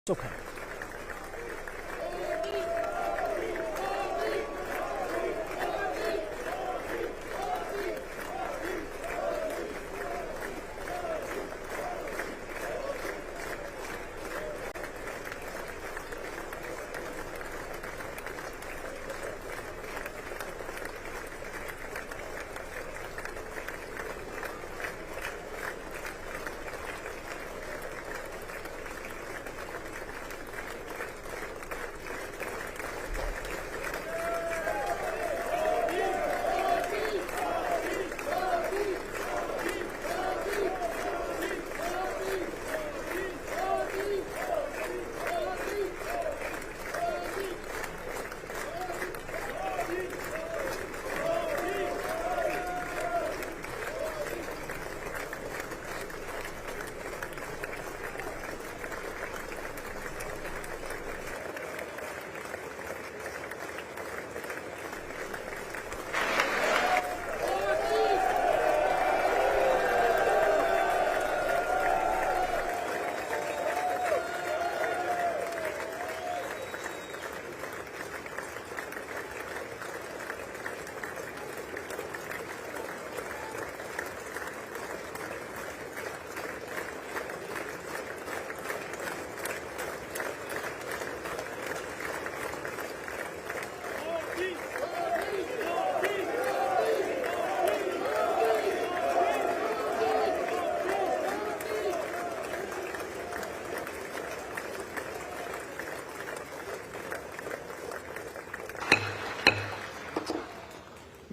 Okay.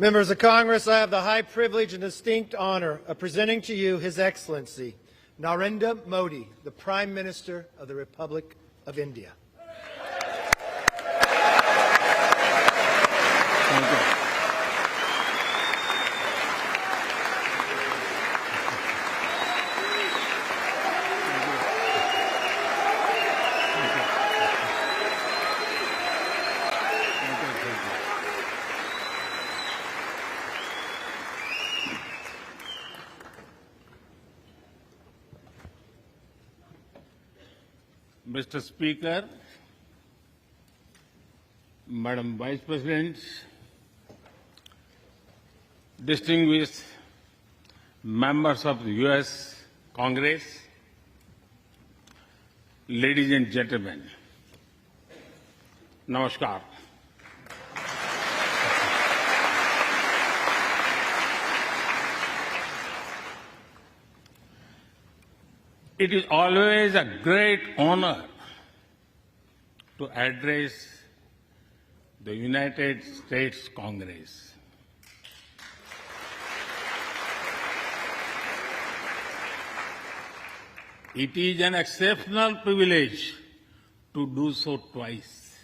Members of Congress, I have the high privilege and distinct honor of presenting to you His Excellency Narendra Modi, the Prime Minister of the Republic of India. Thank you. Mr. Speaker, Madam Vice President, distinguished members of the U.S. Congress, ladies and gentlemen, Namaskar. It is always a great honor to address the United States Congress. It is an exceptional privilege to do so twice.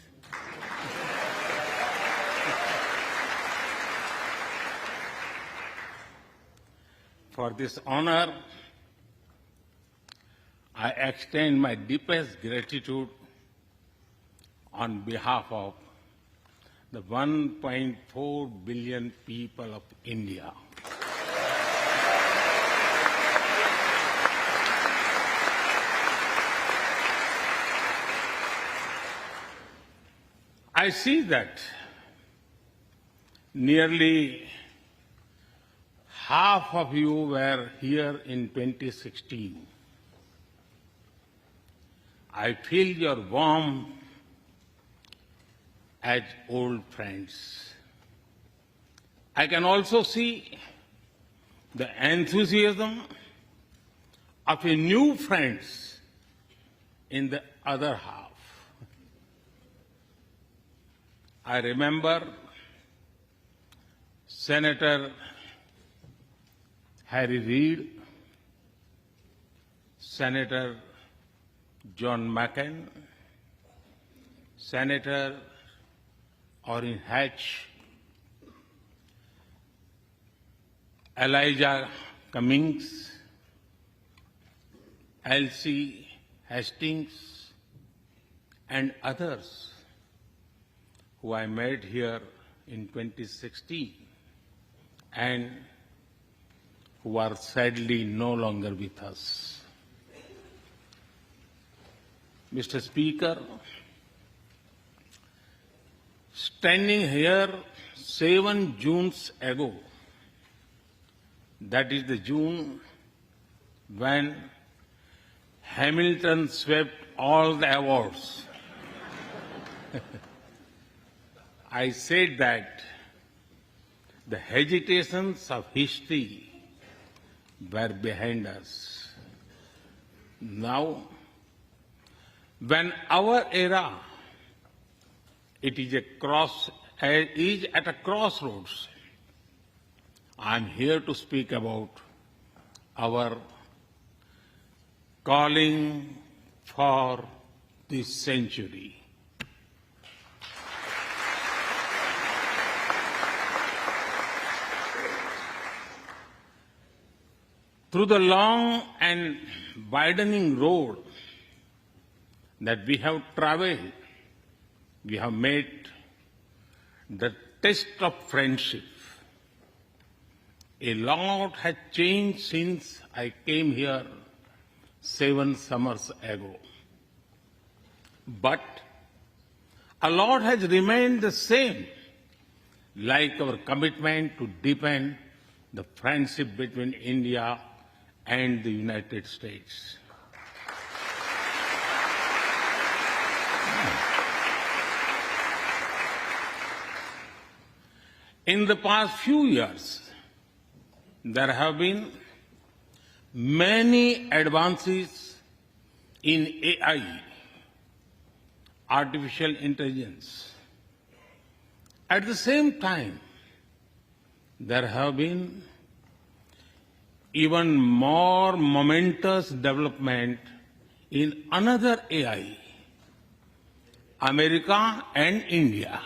For this honor, I extend my deepest gratitude on behalf of the 1.4 billion people of India. I see that nearly half of you were here in 2016. I feel your warmth as old friends. I can also see the enthusiasm of a new friends in the other half. I remember Senator Harry Reid, Senator John McCain, Senator Orrin Hatch, Elijah Cummings, Elsie Hastings, and others who I met here in 2016 and who are sadly no longer with us. Mr. Speaker, standing here 7 Junes ago, that is the June when Hamilton swept all the awards, I said that the hesitations of history were behind us. Now, when our era is at a crossroads, I am here to speak about our calling for this century. Through the long and widening road that we have traveled, we have met the test of friendship. A lot has changed since I came here 7 summers ago. But a lot has remained the same, like our commitment to deepen the friendship between India and the United States. In the past few years, there have been many advances in AI, artificial intelligence. At the same time, there have been even more momentous development in another AI, America and India.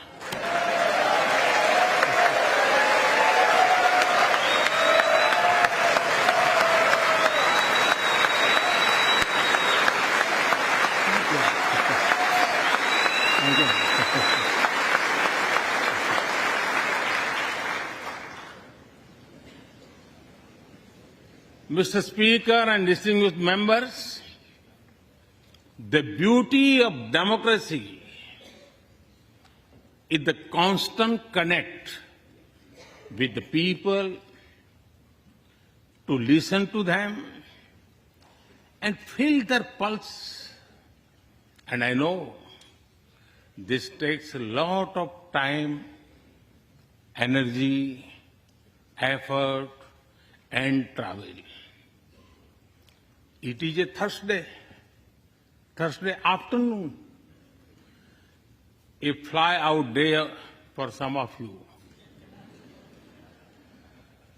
Mr. Speaker and distinguished members, the beauty of democracy is the constant connect with the people, to listen to them and feel their pulse. And I know this takes a lot of time, energy, effort, and travel. It is a Thursday afternoon, a fly-out day for some of you.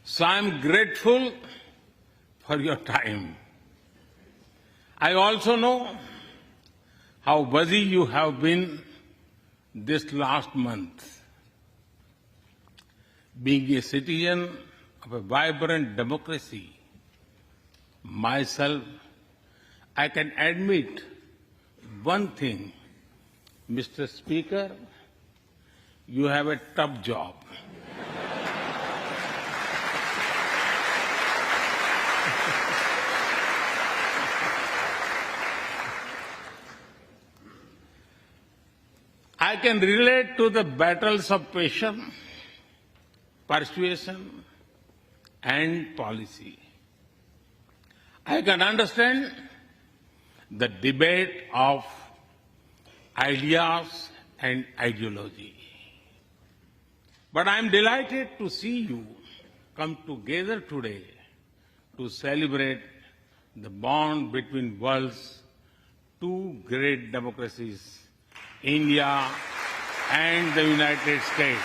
So I am grateful for your time. I also know how busy you have been this last month. Being a citizen of a vibrant democracy, myself, I can admit one thing, Mr. Speaker, you have a tough job. I can relate to the battles of patience, persuasion, and policy. I can understand the debate of ideas and ideology. But I am delighted to see you come together today to celebrate the bond between world's two great democracies, India and the United States.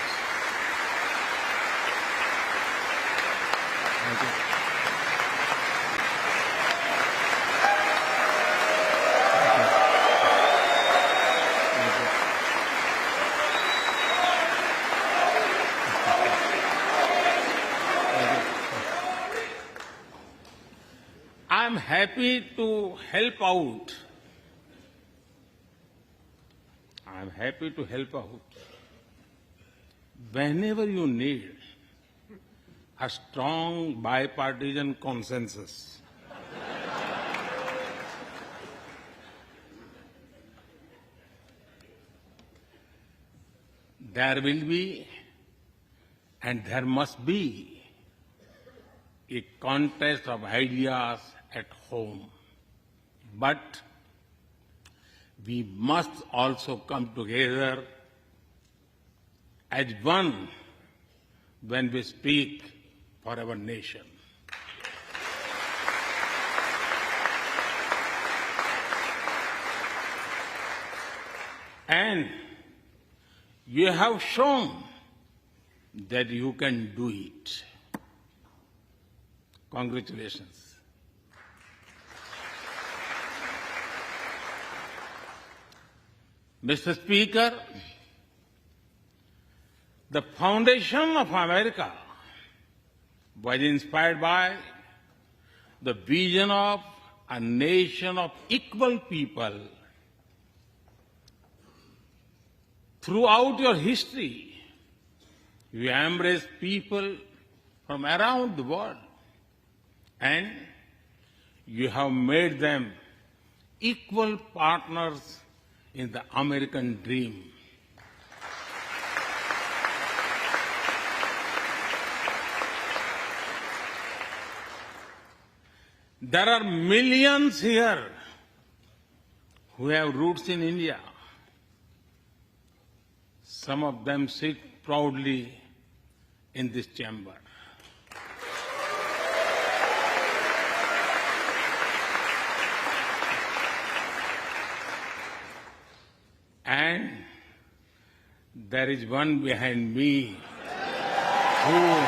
Thank you. I'm happy to help out. I'm happy to help out whenever you need a strong bipartisan consensus. there will be and there must be a contest of ideas at home. But we must also come together as one when we speak for our nation. And you have shown that you can do it. Congratulations. Mr. Speaker, the foundation of America was inspired by the vision of a nation of equal people. Throughout your history, you embrace people from around the world, and you have made them equal partners in the American dream. There are millions here who have roots in India. Some of them sit proudly in this chamber. And there is one behind me who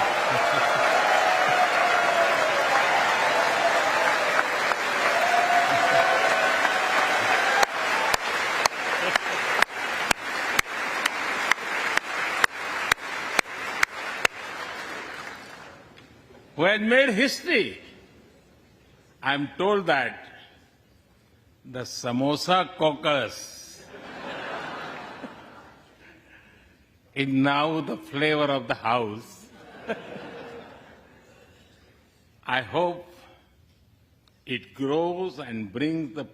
had made history. I'm told that the Samosa caucus is now the flavor of the house. I hope it grows and brings the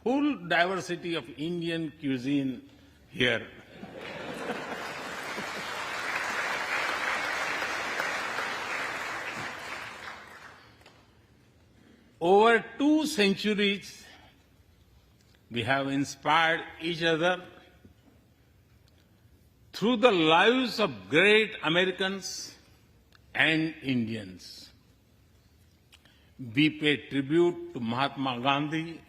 full diversity of Indian cuisine here. Over 2 centuries, we have inspired each other through the lives of great Americans and Indians. We pay tribute to Mahatma Gandhi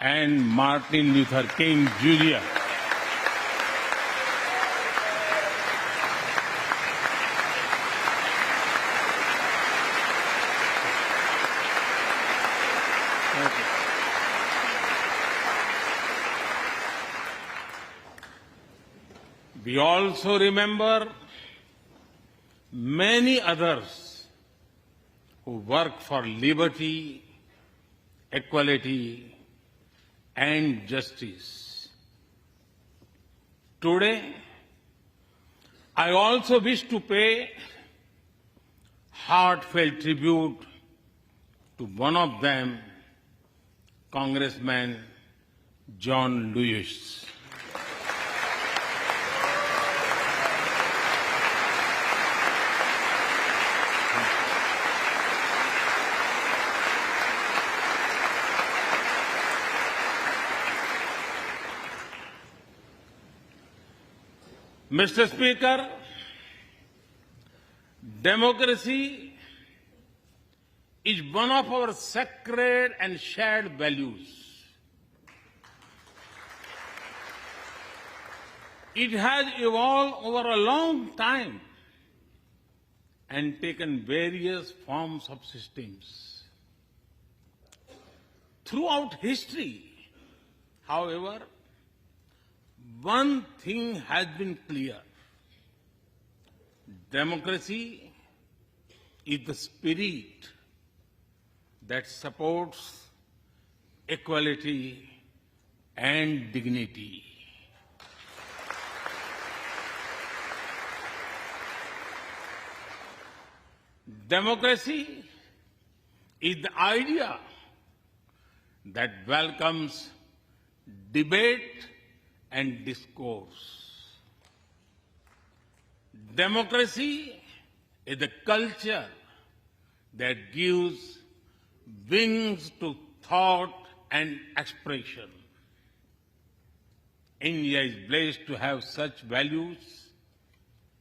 and Martin Luther King Jr. We also remember many others who work for liberty, equality, and justice. Today, I also wish to pay heartfelt tribute to one of them, Congressman John Lewis. Mr. Speaker, democracy is one of our sacred and shared values. It has evolved over a long time and taken various forms of systems. Throughout history, however, one thing has been clear. Democracy is the spirit that supports equality and dignity. Democracy is the idea that welcomes debate and discourse. Democracy is the culture that gives wings to thought and expression. India is blessed to have such values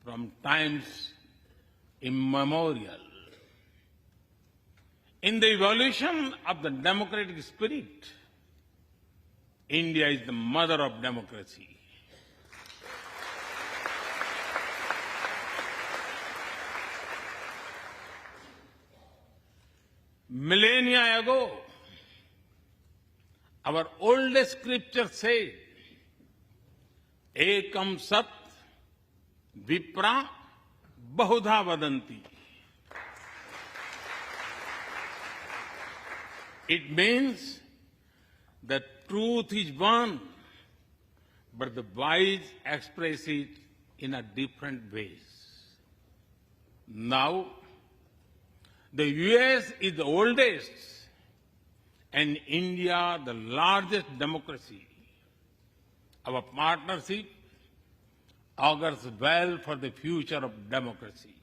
from times immemorial. In the evolution of the democratic spirit, India is the mother of democracy. Millennia ago, our oldest scripture said, Ekam Sat Vipra Bahudha Vadanti. It means the truth is one, but the wise express it in a different ways. Now, the US is the oldest and India the largest democracy. Our partnership augurs well for the future of democracy.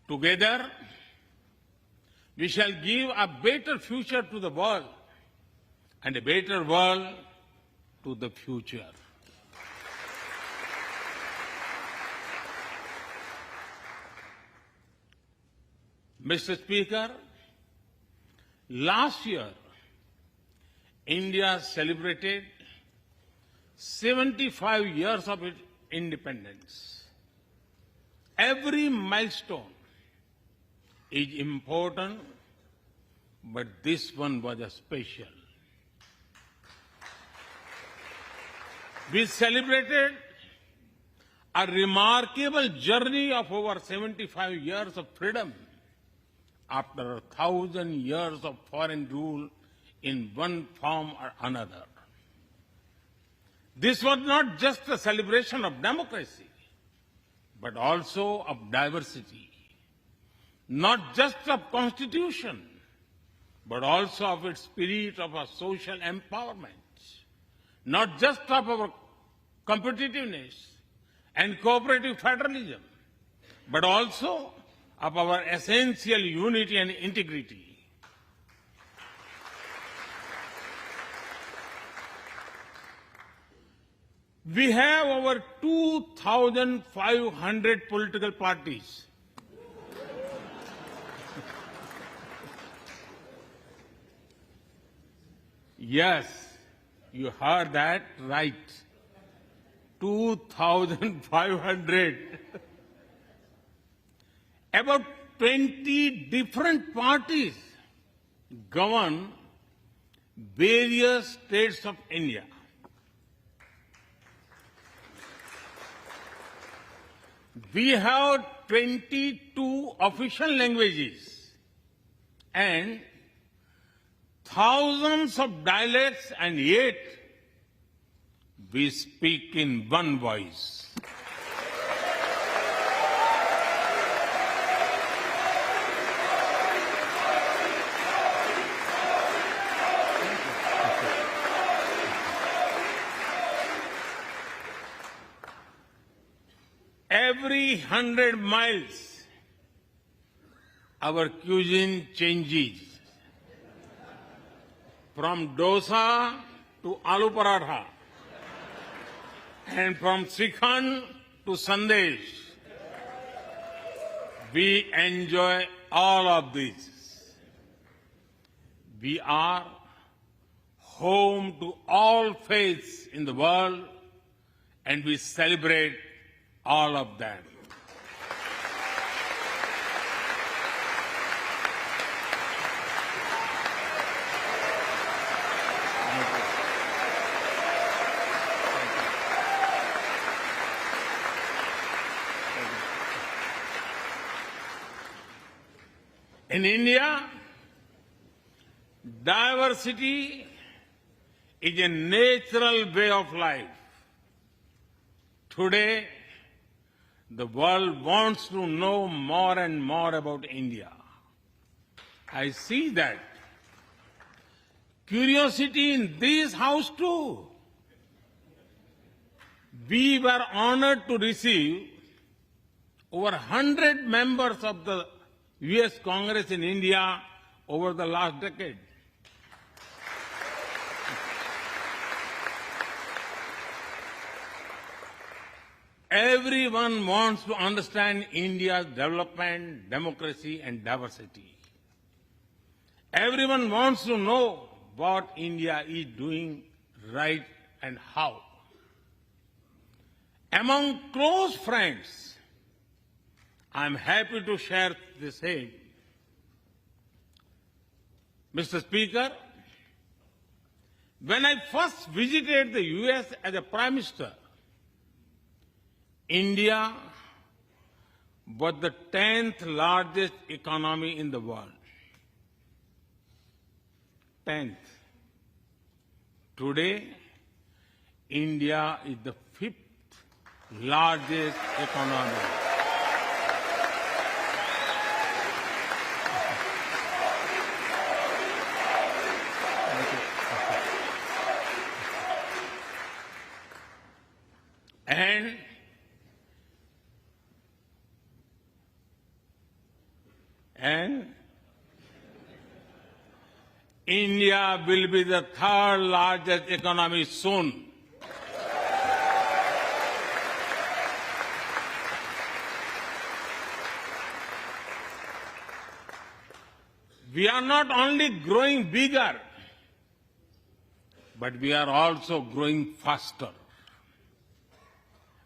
Together, we shall give a better future to the world and a better world to the future. Mr. Speaker, last year, India celebrated 75 years of its independence. Every milestone is important, but this one was a special. We celebrated a remarkable journey of over 75 years of freedom after 1,000 years of foreign rule in one form or another. This was not just a celebration of democracy, but also of diversity. Not just of constitution, but also of its spirit of a social empowerment. Not just of our competitiveness and cooperative federalism, but also of our essential unity and integrity. We have over 2,500 political parties. Yes, you heard that right. 2,500. About 20 different parties govern various states of India. We have 22 official languages and thousands of dialects, and yet we speak in one voice. Every 100 miles, our cuisine changes. From dosa to aloo paratha, and from Srikhand to sandesh. We enjoy all of this. We are home to all faiths in the world, and we celebrate all of them. In India, diversity is a natural way of life. Today, the world wants to know more and more about India. I see that curiosity in this house too. We were honored to receive over 100 members of the US Congress in India over the last decade. Everyone wants to understand India's development, democracy, and diversity. Everyone wants to know what India is doing right and how. Among close friends, I am happy to share the same. Mr. Speaker, when I first visited the US as a Prime Minister, India was the 10th largest economy in the world. 10th. Today, India is the 5th largest economy. And India will be the 3rd largest economy soon. We are not only growing bigger, but we are also growing faster.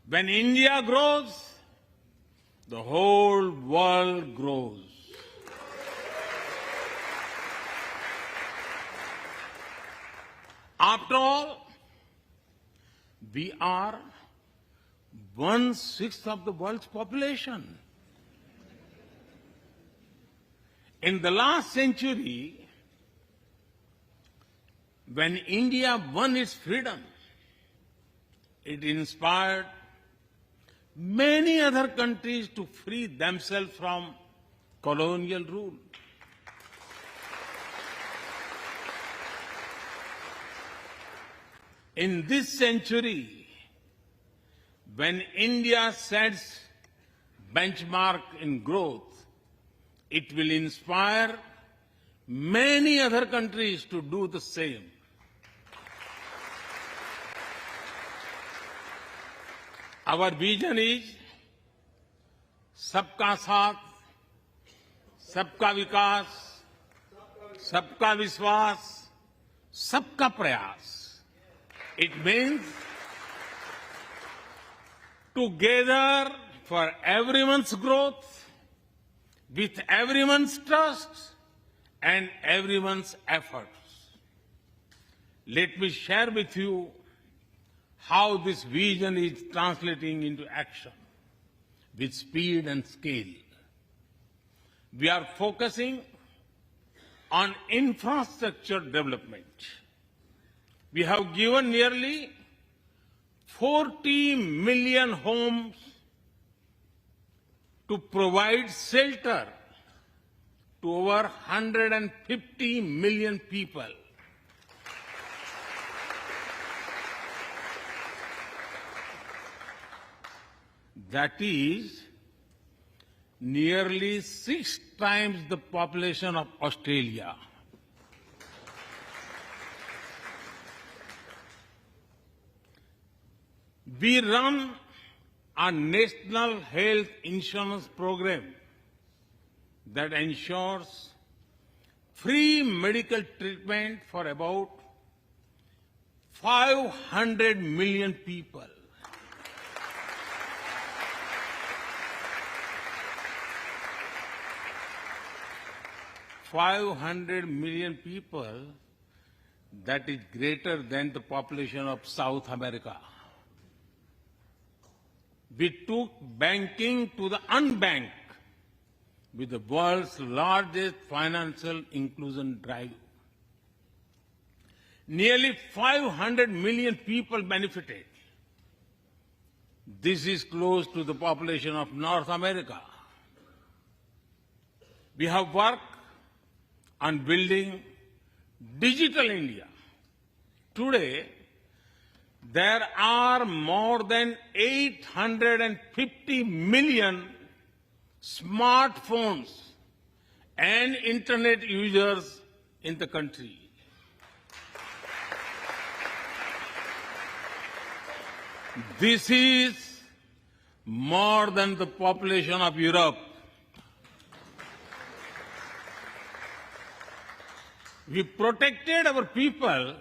When India grows, the whole world grows. After all, we are 1/6 of the world's population. In the last century, when India won its freedom, it inspired many other countries to free themselves from colonial rule. In this century, when India sets benchmark in growth, it will inspire many other countries to do the same. Our vision is सबका साथ, सबका विकास, सबका विश्वास, सबका प्रयास. It means together for everyone's growth, with everyone's trust and everyone's efforts. Let me share with you how this vision is translating into action with speed and scale. We are focusing on infrastructure development. We have given nearly 40 million homes to provide shelter to over 150 million people. That is nearly 6 times the population of Australia. We run a national health insurance program that ensures free medical treatment for about 500 million people. $500 million people, that is greater than the population of South America. We took banking to the unbanked with the world's largest financial inclusion drive. Nearly 500 million people benefited. This is close to the population of North America. We have worked on building Digital India. Today, there are more than 850 million smartphones and internet users in the country. This is more than the population of Europe. We protected our people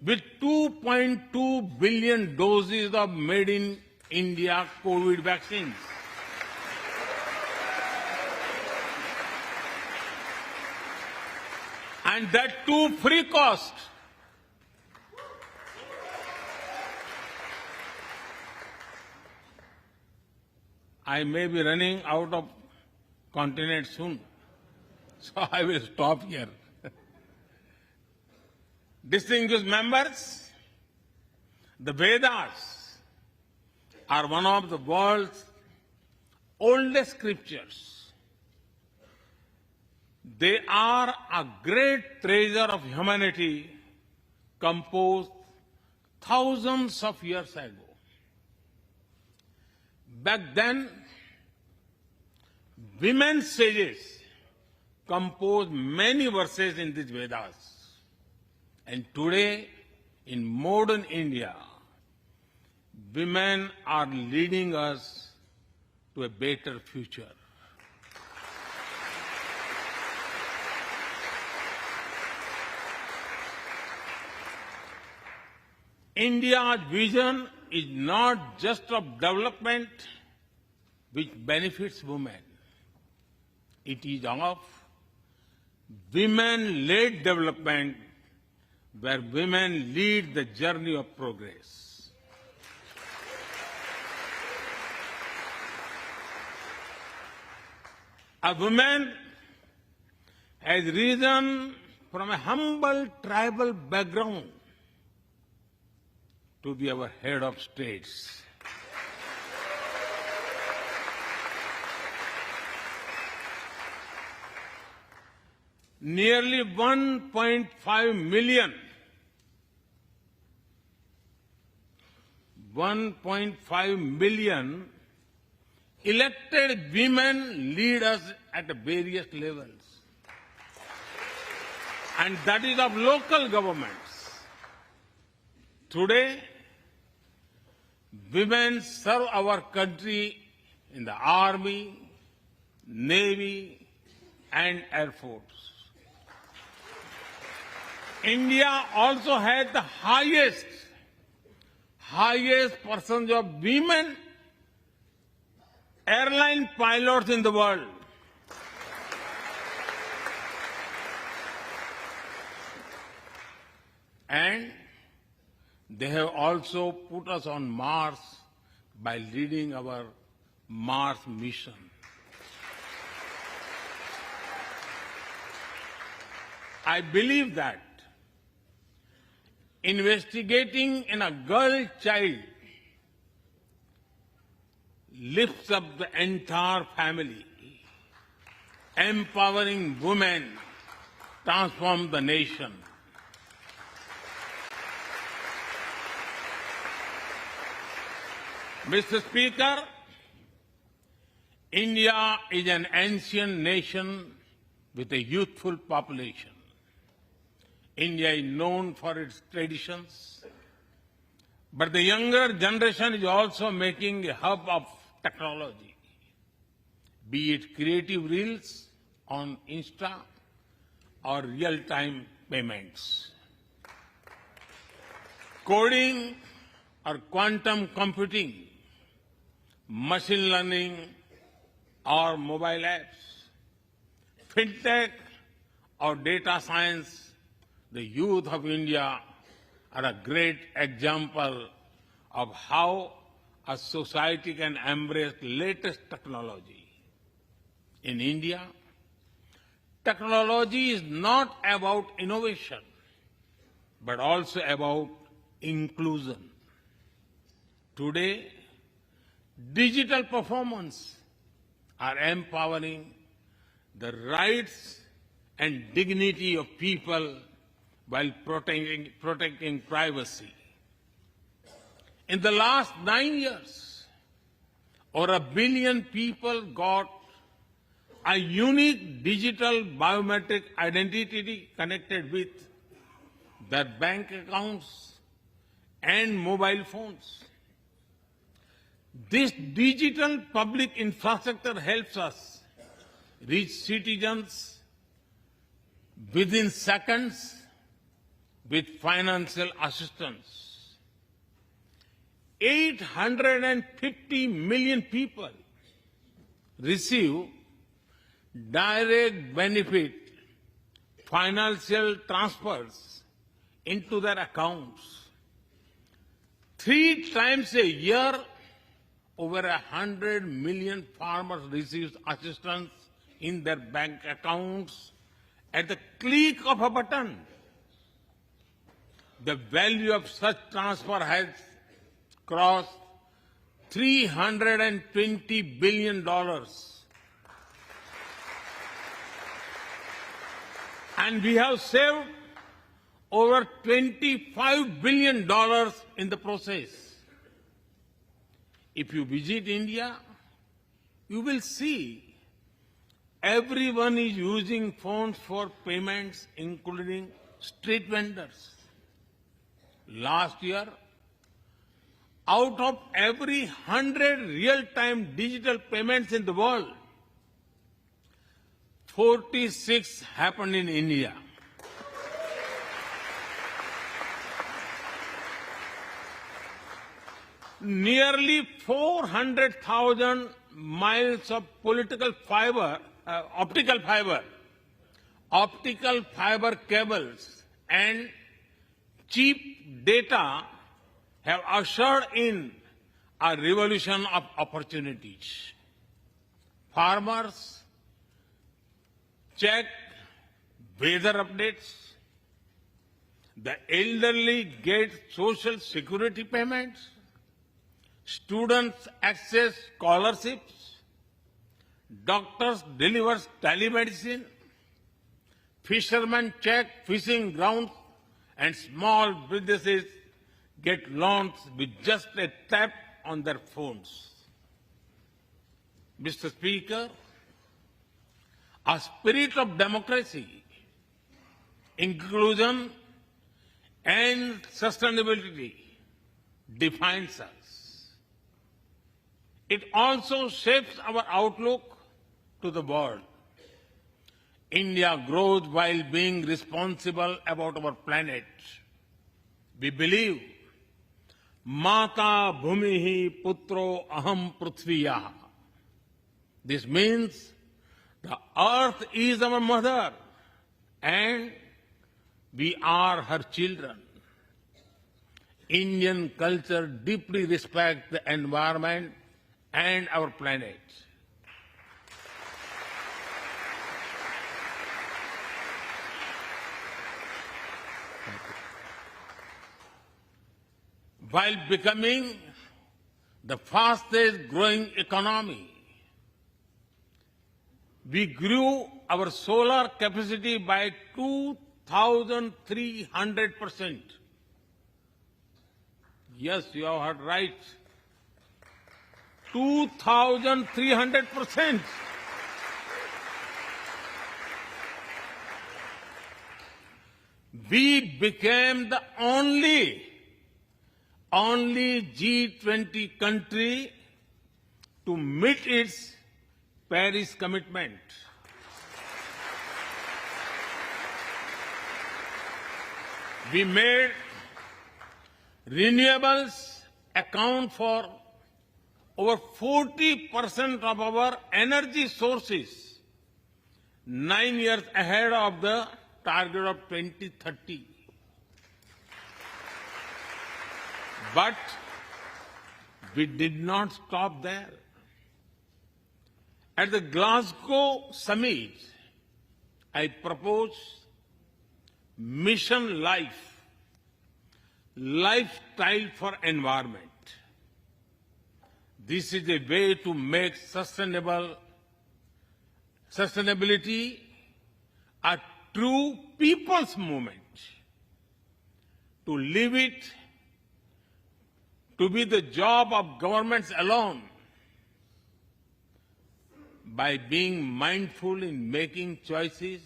with 2.2 billion doses of made in India COVID vaccines. And that too free cost. I may be running out of continent soon, so I will stop here. Distinguished members, the Vedas are one of the world's oldest scriptures. They are a great treasure of humanity composed thousands of years ago. Back then, women sages composed many verses in these Vedas. And today, in modern India, women are leading us to a better future. India's vision is not just of development which benefits women. It is of women-led development where women lead the journey of progress. A woman has risen from a humble tribal background to be our head of states. Nearly 1.5 million elected women lead us at various levels. And that is of local governments. Today, women serve our country in the Army, Navy, and Air Force. India also has the highest percentage of women airline pilots in the world. And they have also put us on Mars by leading our Mars mission. I believe that investigating in a girl child lifts up the entire family. Empowering women transforms the nation. Mr. Speaker, India is an ancient nation with a youthful population. India is known for its traditions, but the younger generation is also making a hub of technology, be it creative reels on Insta or real-time payments, coding or quantum computing, machine learning or mobile apps, fintech or data science. The youth of India are a great example of how a society can embrace latest technology. In India, technology is not about innovation, but also about inclusion. Today, digital performance are empowering the rights and dignity of people while protecting privacy. In the last 9 years, over 1 billion people got a unique digital biometric identity connected with their bank accounts and mobile phones. This digital public infrastructure helps us reach citizens within seconds with financial assistance. 850 million people receive direct benefit financial transfers into their accounts. 3 times a year, over 100 million farmers receive assistance in their bank accounts at the click of a button. The value of such transfer has crossed $320 billion. And we have saved over $25 billion in the process. If you visit India, you will see everyone is using phones for payments, including street vendors. Last year, out of every 100 real-time digital payments in the world, 46 happened in India. Nearly 400,000 miles of optical fiber cables and cheap data have ushered in a revolution of opportunities. Farmers check weather updates. The elderly get social security payments. Students access scholarships. Doctors deliver telemedicine. Fishermen check fishing grounds, and small businesses get loans with just a tap on their phones. Mr. Speaker, a spirit of democracy, inclusion, and sustainability defines us. It also shapes our outlook to the world. India grows while being responsible about our planet. We believe, Mata Bhumihi Putro Aham Prithviya. This means the earth is our mother and we are her children. Indian culture deeply respects the environment and our planet. While becoming the fastest growing economy, we grew our solar capacity by 2,300%. Yes, you have heard right. 2,300%. We became the only G20 country to meet its Paris commitment. We made renewables account for over 40% of our energy sources, 9 years ahead of the target of 2030. But we did not stop there. At the Glasgow summit, I proposed Mission Life, lifestyle for environment. This is a way to make sustainability a true people's movement. To leave it to be the job of governments alone, by being mindful in making choices,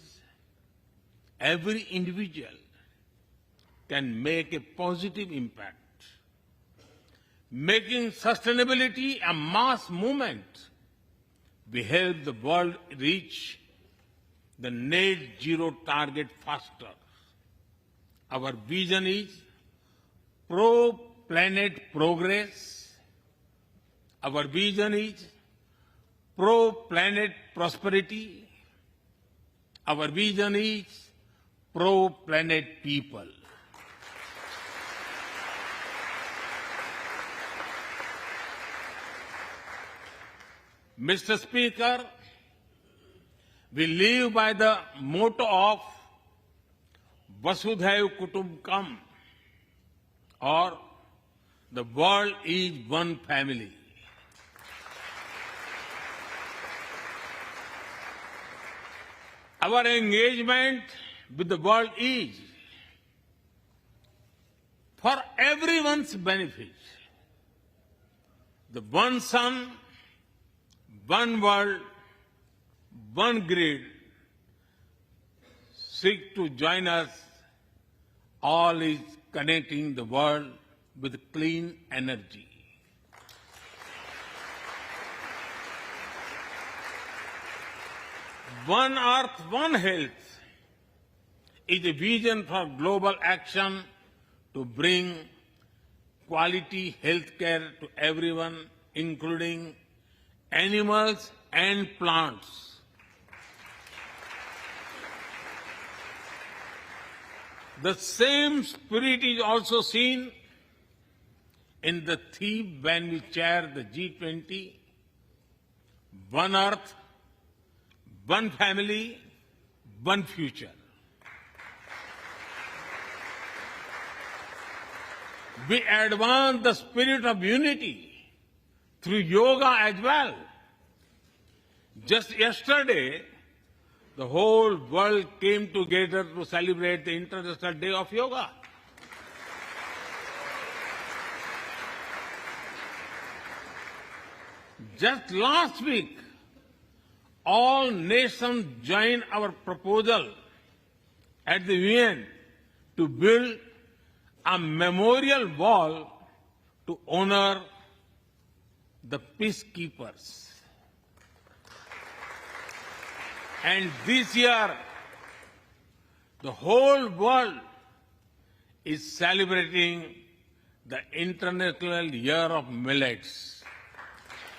every individual can make a positive impact. Making sustainability a mass movement, we help the world reach the net zero target faster. Our vision is pro-planet progress. Our vision is pro-planet prosperity. Our vision is pro-planet people. Mr. Speaker, we live by the motto of Vasudhaiv Kutumbakam, or the world is one family. Our engagement with the world is for everyone's benefit. The one sun, one world, one grid seek to join us. All is connecting the world with clean energy. One Earth, One Health is a vision for global action to bring quality health care to everyone, including animals and plants. The same spirit is also seen in the theme when we chair the G20, One Earth, One Family, One Future. We advance the spirit of unity through yoga as well. Just yesterday, the whole world came together to celebrate the International Day of Yoga. Just last week, all nations joined our proposal at the UN to build a memorial wall to honor the peacekeepers. And this year, the whole world is celebrating the International Year of Millets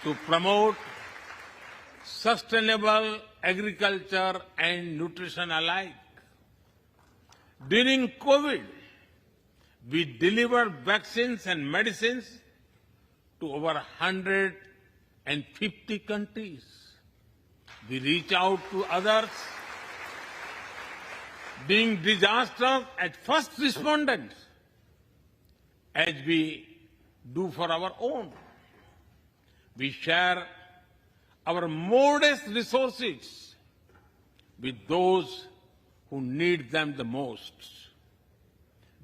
to promote sustainable agriculture and nutrition alike. During COVID, we delivered vaccines and medicines to over 150 countries. We reach out to others, being disasters at first responders, as we do for our own. We share our modest resources with those who need them the most.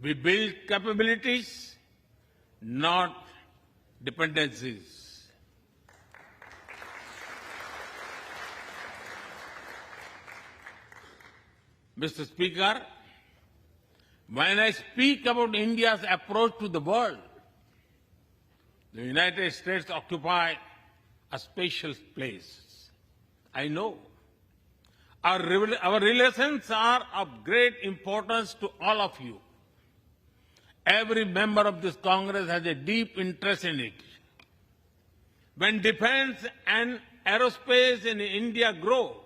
We build capabilities, not dependencies. Mr. Speaker, when I speak about India's approach to the world, the United States occupy a special place. I know. Our relations are of great importance to all of you. Every member of this Congress has a deep interest in it. When defense and aerospace in India grow,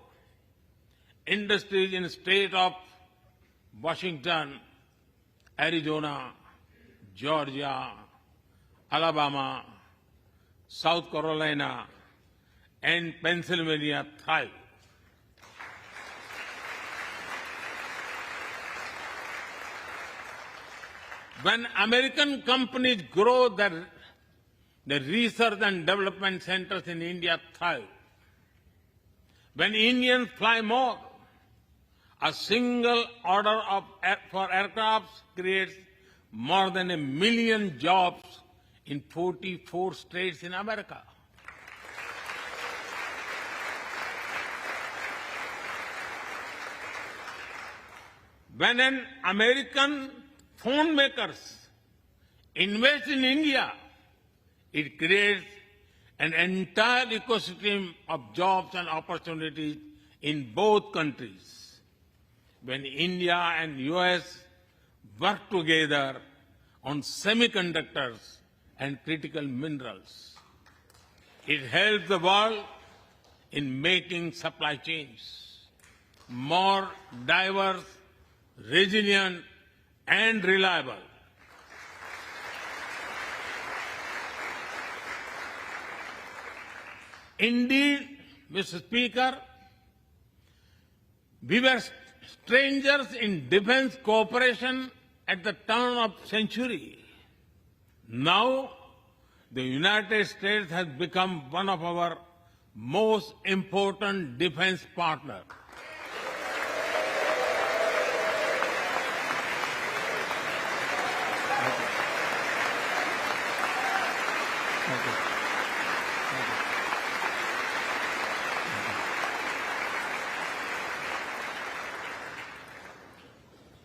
industries in the state of Washington, Arizona, Georgia, Alabama, South Carolina, and Pennsylvania thrive. When American companies grow, the research and development centers in India thrive. When Indians fly more, A single order for aircrafts creates more than 1 million jobs in 44 states in America. When an American phone makers invest in India, it creates an entire ecosystem of jobs and opportunities in both countries. When India and US work together on semiconductors and critical minerals, it helps the world in making supply chains more diverse, resilient, and reliable. Indeed, Mr. Speaker, we were strangers in defense cooperation at the turn of the century. Now, the United States has become one of our most important defense partners.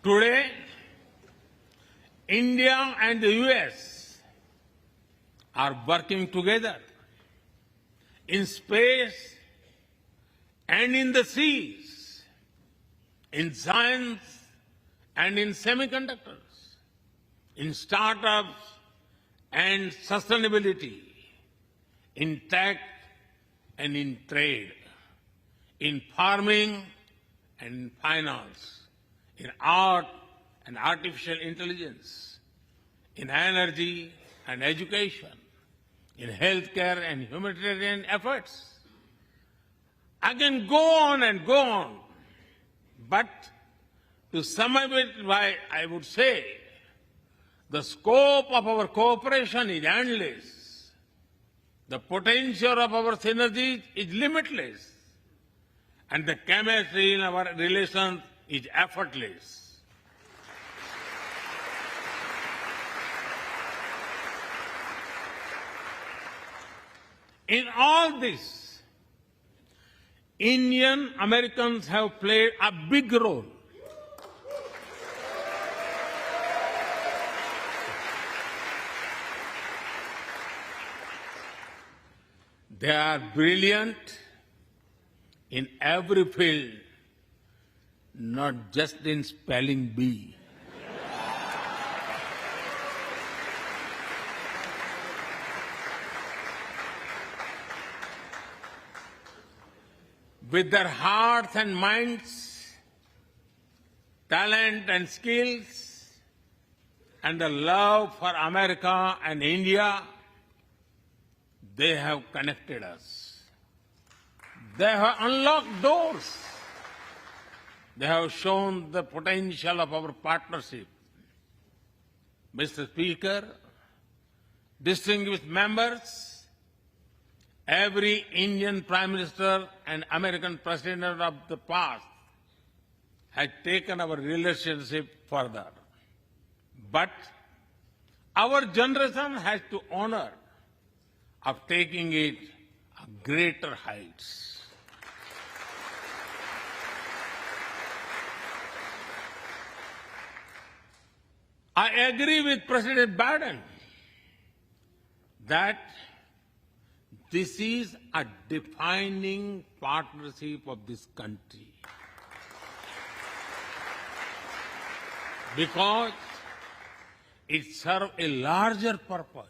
Today, India and the US are working together in space and in the seas, in science and in semiconductors, in startups and sustainability, in tech and in trade, in farming and finance, in art and artificial intelligence, in energy and education, in healthcare and humanitarian efforts. I can go on and go on, but to sum up it, I would say the scope of our cooperation is endless. The potential of our synergies is limitless, and the chemistry in our relations is effortless. In all this, Indian Americans have played a big role. They are brilliant in every field, not just in spelling bee. With their hearts and minds, talent and skills, and the love for America and India, they have connected us. They have unlocked doors. They have shown the potential of our partnership. Mr. Speaker, distinguished members, every Indian Prime Minister and American President of the past has taken our relationship further. But our generation has to honor of taking it to greater heights. I agree with President Biden that this is a defining partnership of this country, because it serves a larger purpose: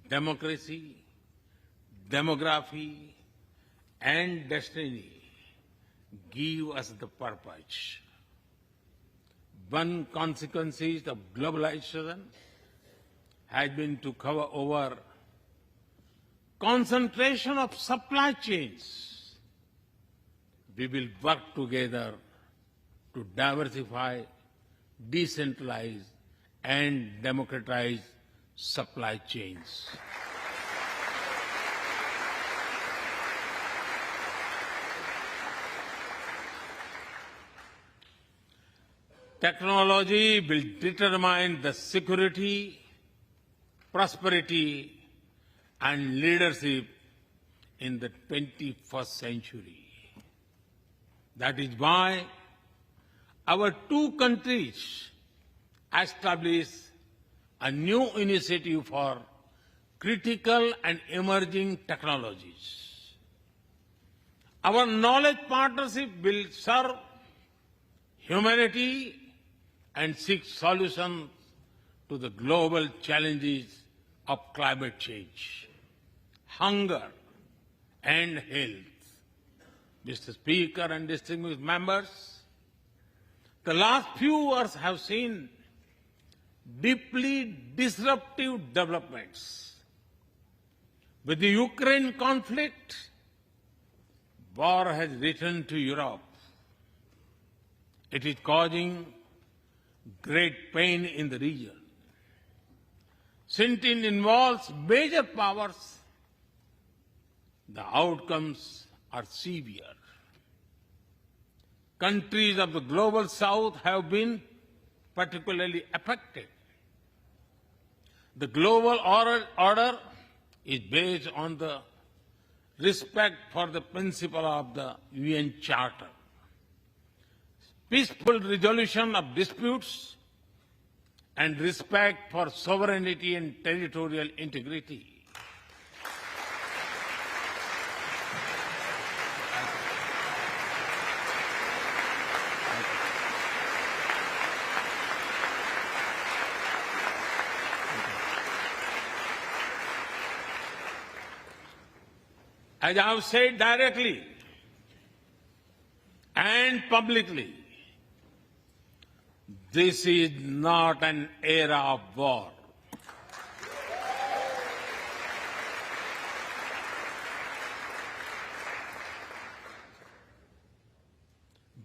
democracy, demography, and destiny give us the purpose. One consequence of globalization has been to cover over concentration of supply chains. We will work together to diversify, decentralize, and democratize supply chains. Technology will determine the security, prosperity, and leadership in the 21st century. That is why our two countries established a new initiative for critical and emerging technologies. Our knowledge partnership will serve humanity and seek solutions to the global challenges of climate change, hunger, and health. Mr. Speaker and distinguished members, the last few years have seen deeply disruptive developments. With the Ukraine conflict, war has returned to Europe. It is causing great pain in the region. Since it involves major powers, the outcomes are severe. Countries of the global south have been particularly affected. The global order is based on the respect for the principle of the UN Charter, peaceful resolution of disputes, and respect for sovereignty and territorial integrity. As I have said directly and publicly, this is not an era of war.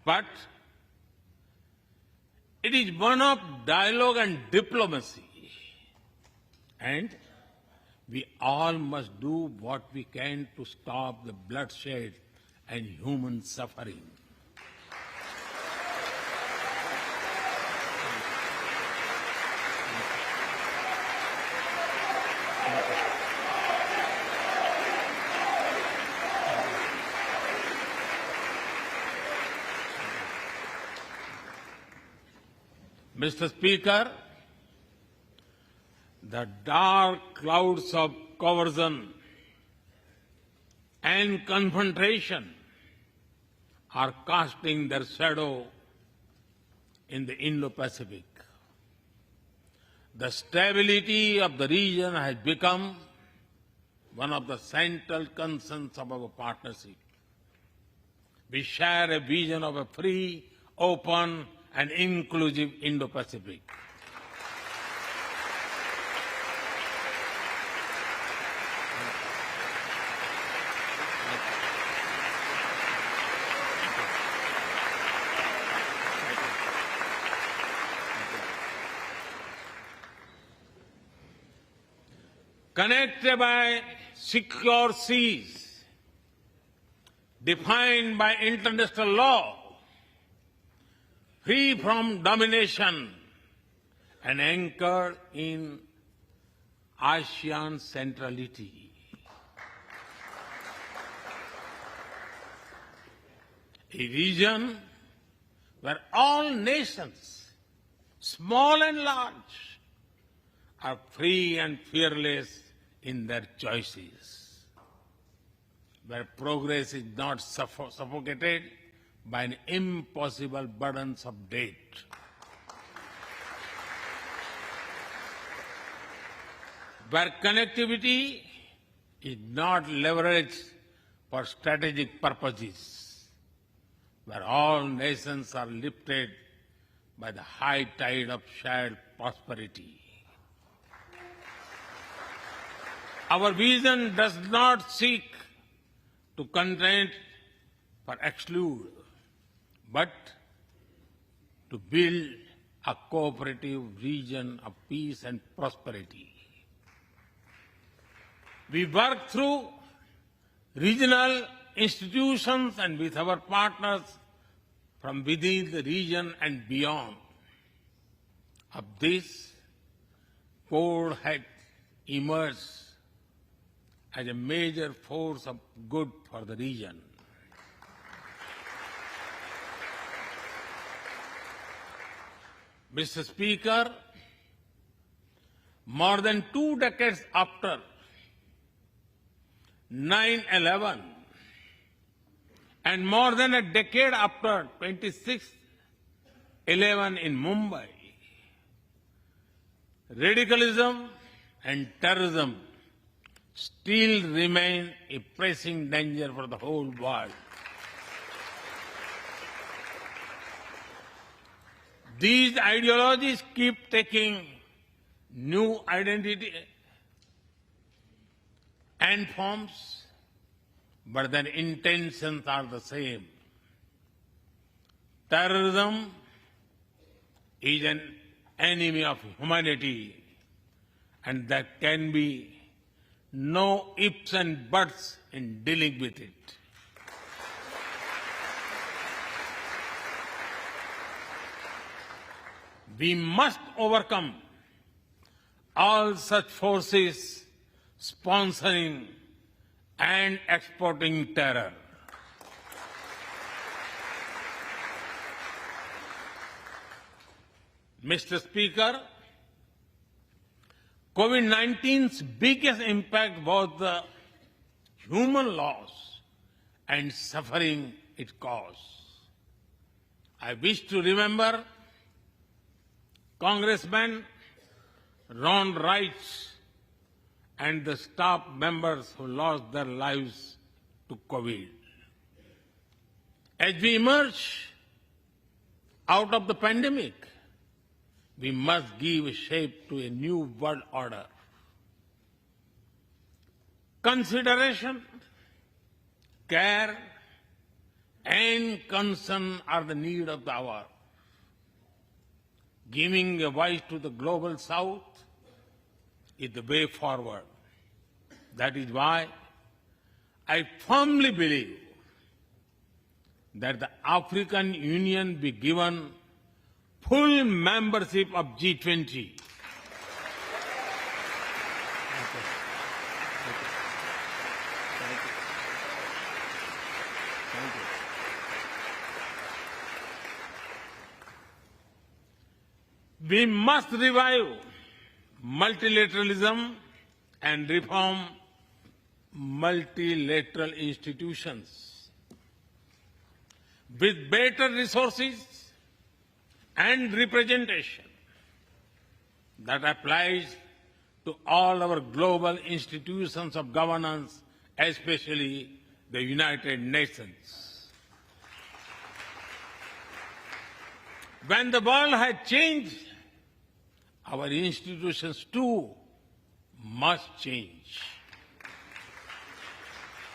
But it is one of dialogue and diplomacy. And we all must do what we can to stop the bloodshed and human suffering. Mr. Speaker, the dark clouds of coercion and confrontation are casting their shadow in the Indo-Pacific. The stability of the region has become one of the central concerns of our partnership. We share a vision of a free, open, and inclusive Indo-Pacific. Connected by secure seas, defined by international law, free from domination, and anchored in ASEAN centrality. A region where all nations, small and large, are free and fearless in their choices, where progress is not suffocated by an impossible burdens of debt. Where connectivity is not leveraged for strategic purposes, where all nations are lifted by the high tide of shared prosperity. Our vision does not seek to contain or exclude, but to build a cooperative region of peace and prosperity. We work through regional institutions and with our partners from within the region and beyond of this code had emerged as a major force of good for the region. Mr. Speaker, more than 2 decades after 9/11 and more than a decade after 26/11 in Mumbai, radicalism and terrorism still remain a pressing danger for the whole world. These ideologies keep taking new identity and forms, but their intentions are the same. Terrorism is an enemy of humanity, and there can be no ifs and buts in dealing with it. We must overcome all such forces sponsoring and exporting terror. Mr. Speaker, COVID-19's biggest impact was the human loss and suffering it caused. I wish to remember Congressman Ron Wright and the staff members who lost their lives to COVID. As we emerge out of the pandemic, we must give shape to a new world order. Consideration, care, and concern are the need of the hour. Giving a voice to the global south is the way forward. That is why I firmly believe that the African Union be given full membership of G20. We must revive multilateralism and reform multilateral institutions. With better resources and representation that applies to all our global institutions of governance, especially the United Nations. When the world has changed, our institutions too must change,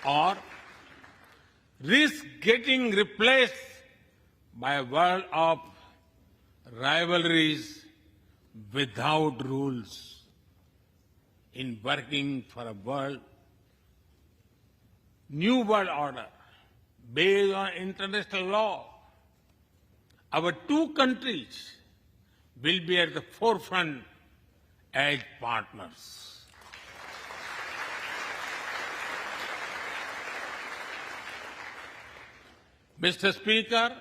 or risk getting replaced by a world of rivalries without rules. In working for a new world order based on international law, our two countries will be at the forefront as partners. Mr. Speaker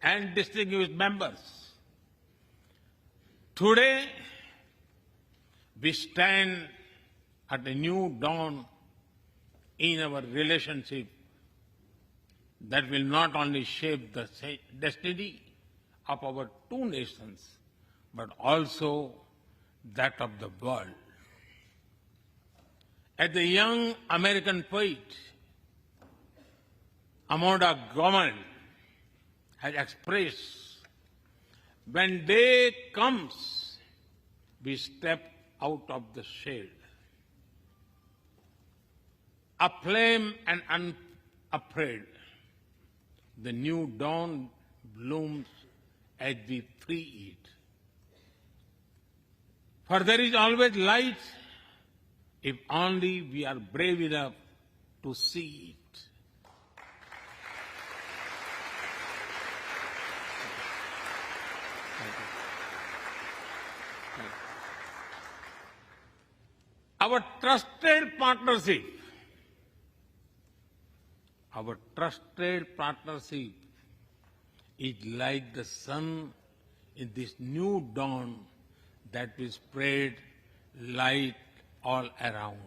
and distinguished members, today we stand at a new dawn in our relationship that will not only shape the destiny of our two nations, but also that of the world. As the young American poet Amanda Gorman has expressed, when day comes, we step out of the shade, aflame and unafraid. The new dawn blooms as we free it. For there is always light if only we are brave enough to see it. Our trusted partnership is like the sun in this new dawn that will spread light all around.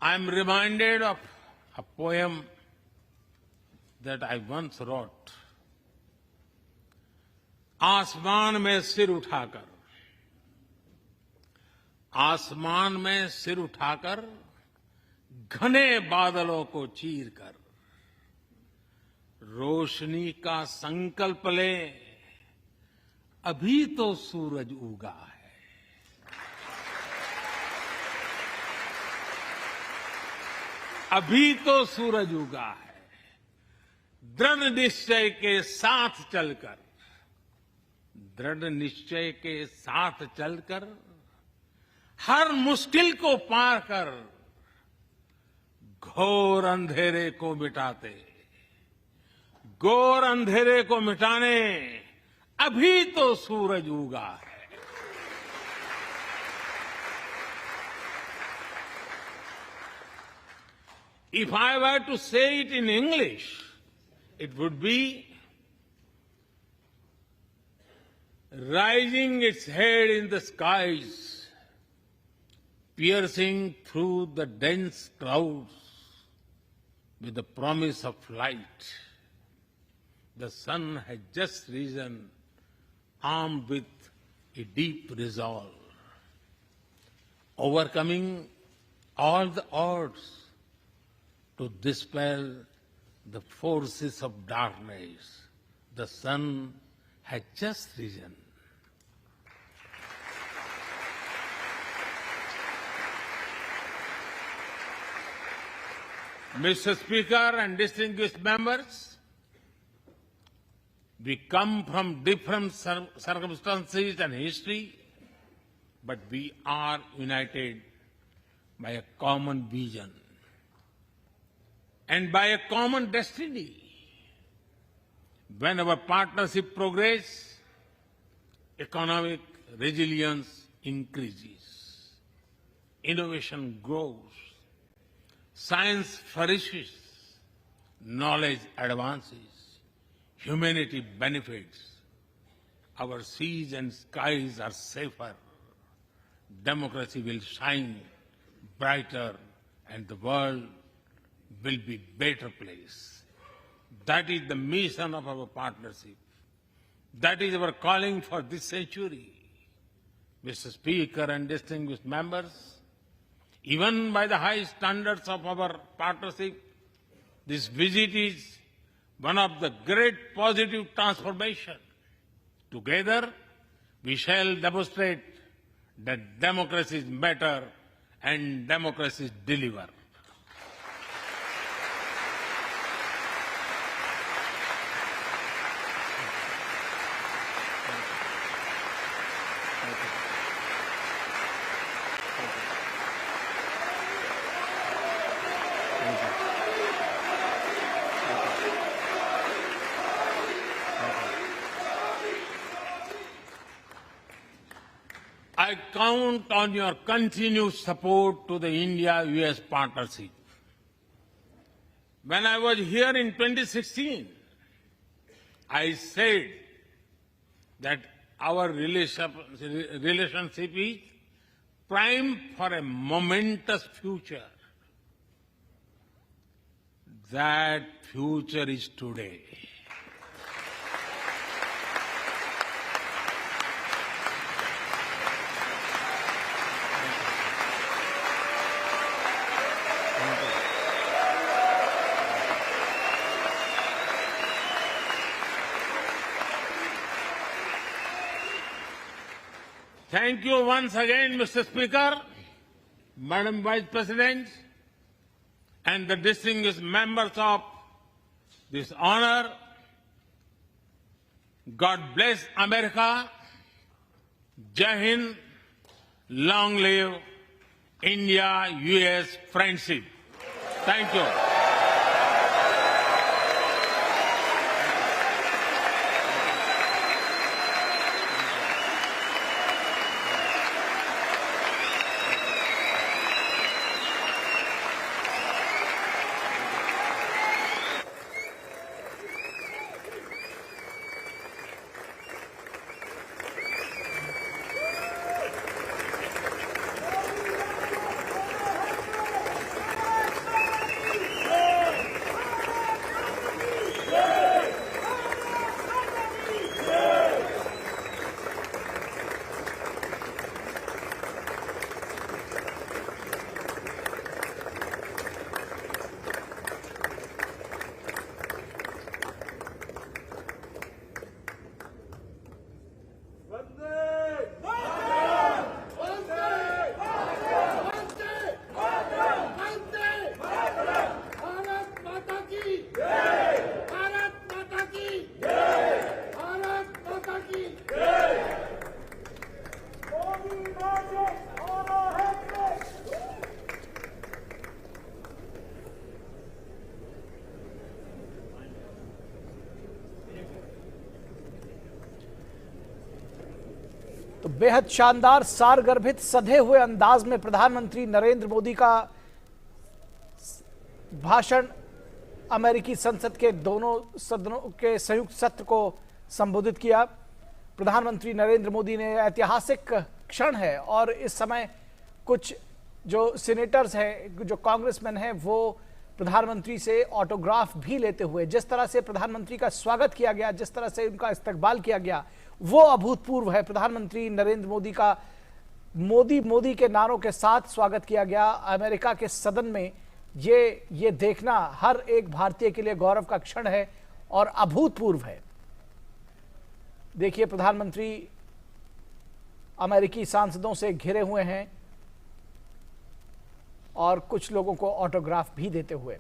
I am reminded of a poem that I once wrote. आसमान में सिर उठाकर, आसमान में सिर उठाकर, घने बादलों को चीरकर, रोशनी का संकल्प ले, अभी तो सूरज उगा है। अभी तो सूरज उगा है। दृढ़ निश्चय के साथ चलकर, दृढ़ निश्चय के साथ चलकर, हर मुश्किल को पार कर, घोर अंधेरे को मिटाते, घोर अंधेरे को मिटाने अभी तो सूरज उगा है। If I were to say it in English, it would be rising its head in the skies, piercing through the dense clouds with the promise of light. The sun has just risen, armed with a deep resolve, overcoming all the odds to dispel the forces of darkness. The sun had just risen. Mr. Speaker and distinguished members, we come from different circumstances and history, but we are united by a common vision and by a common destiny. When our partnership progresses, economic resilience increases, innovation grows, science flourishes, knowledge advances, humanity benefits, our seas and skies are safer, democracy will shine brighter, and the world will be a better place. That is the mission of our partnership. That is our calling for this century. Mr. Speaker and distinguished members, even by the high standards of our partnership, this visit is one of the great positive transformation. Together, we shall demonstrate that democracy is better and democracy deliver. I count on your continued support to the India-US partnership. When I was here in 2016, I said that our relationship is primed for a momentous future. That future is today. Thank you once again, Mr. Speaker, Madam Vice President, and the distinguished members of this honor. God bless America. Jai Hind. Long live India-US friendship. Thank you. बेहद शानदार, सारगर्भित, सधे हुए अंदाज में प्रधानमंत्री नरेंद्र मोदी का भाषण अमेरिकी संसद के दोनों सदनों के संयुक्त सत्र को संबोधित किया। प्रधानमंत्री नरेंद्र मोदी ने ऐतिहासिक क्षण है और इस समय कुछ जो सीनेटर्स हैं, जो कांग्रेसमैन हैं, वो प्रधानमंत्री से ऑटोग्राफ भी लेते हुए, जिस तरह से प्रधानमंत्री का स्वागत किया गया, जिस तरह से उनका इस्तकबाल किया गया, वो अभूतपूर्व है। प्रधानमंत्री नरेंद्र मोदी का मोदी के नारों के साथ स्वागत किया गया अमेरिका के सदन में। ये देखना हर एक भारतीय के लिए गौरव का क्षण है और अभूतपूर्व है। देखिए, प्रधानमंत्री अमेरिकी सांसदों से घिरे हुए हैं और कुछ लोगों को ऑटोग्राफ भी देते हुए।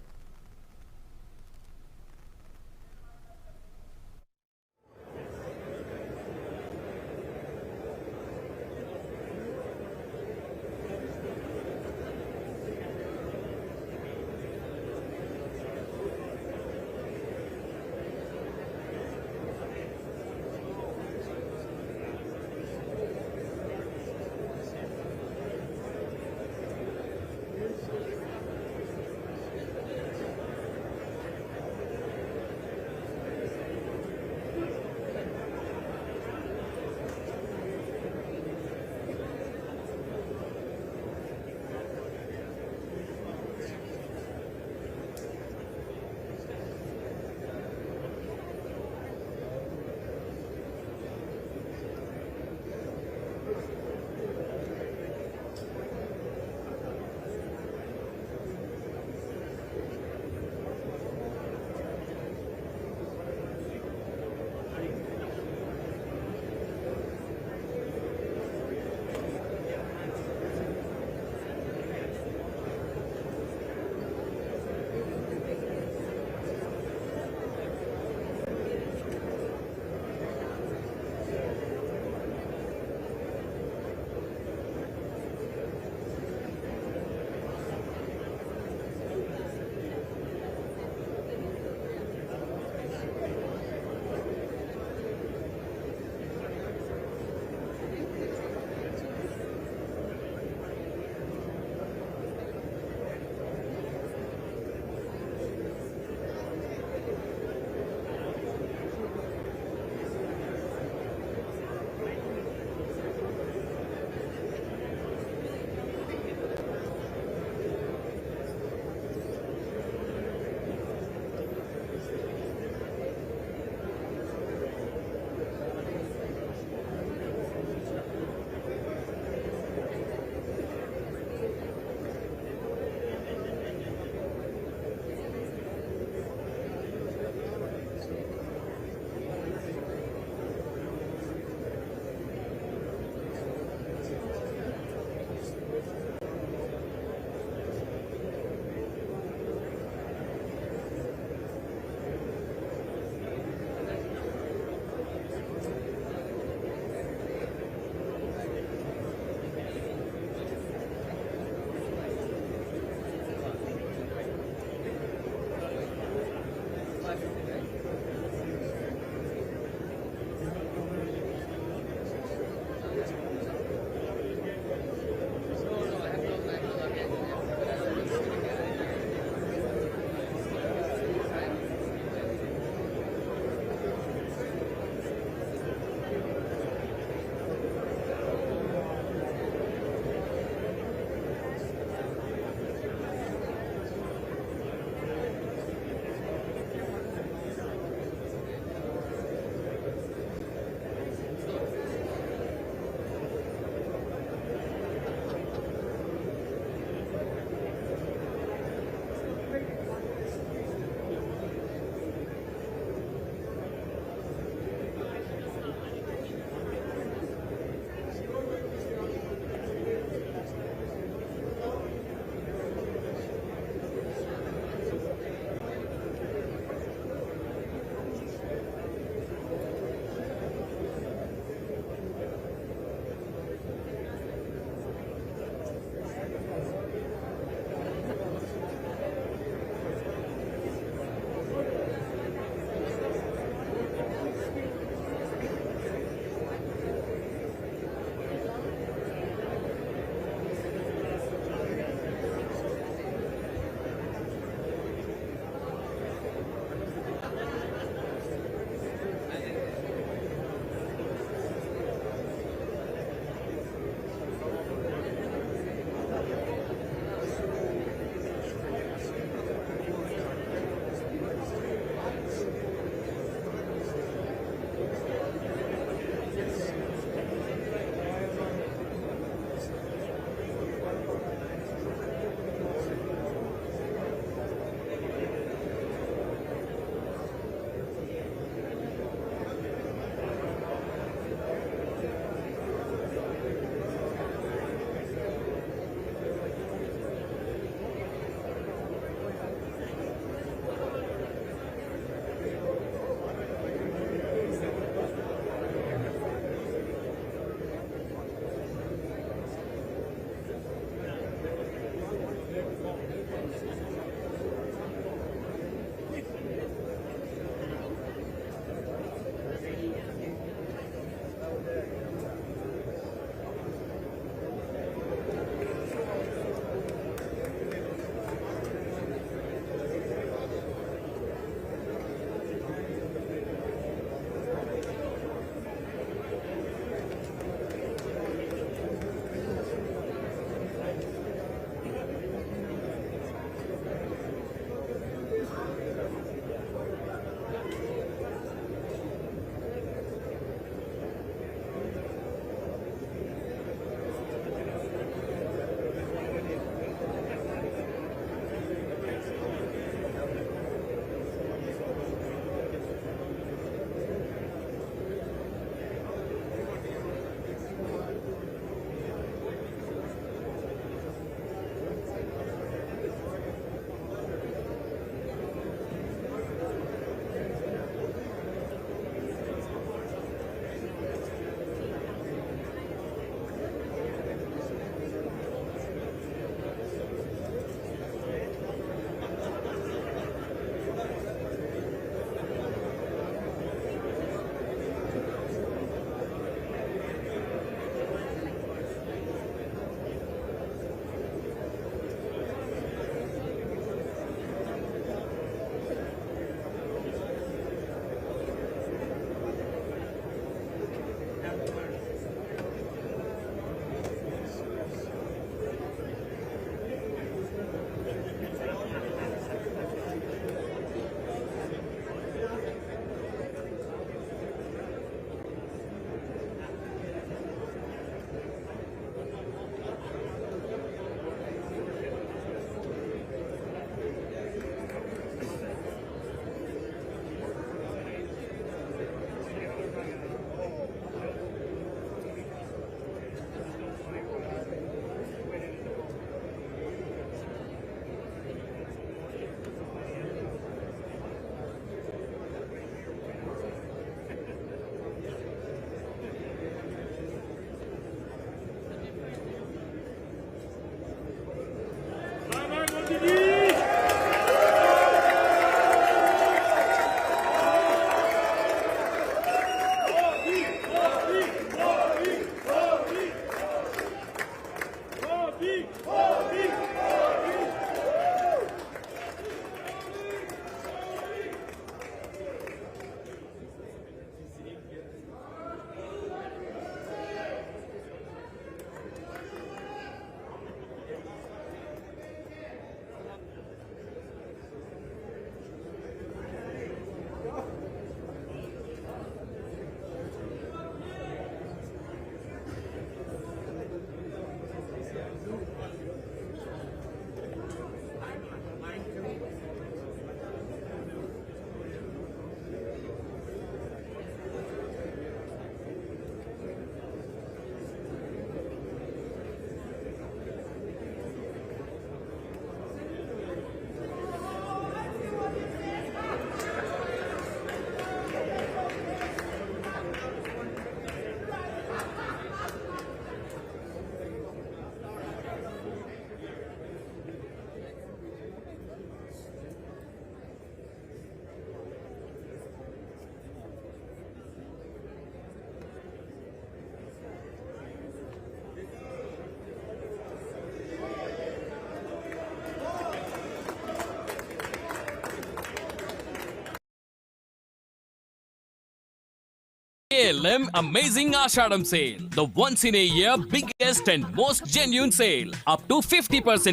KLM Amazing Ashadam Sale, the once in a year biggest and most genuine sale, up to 50%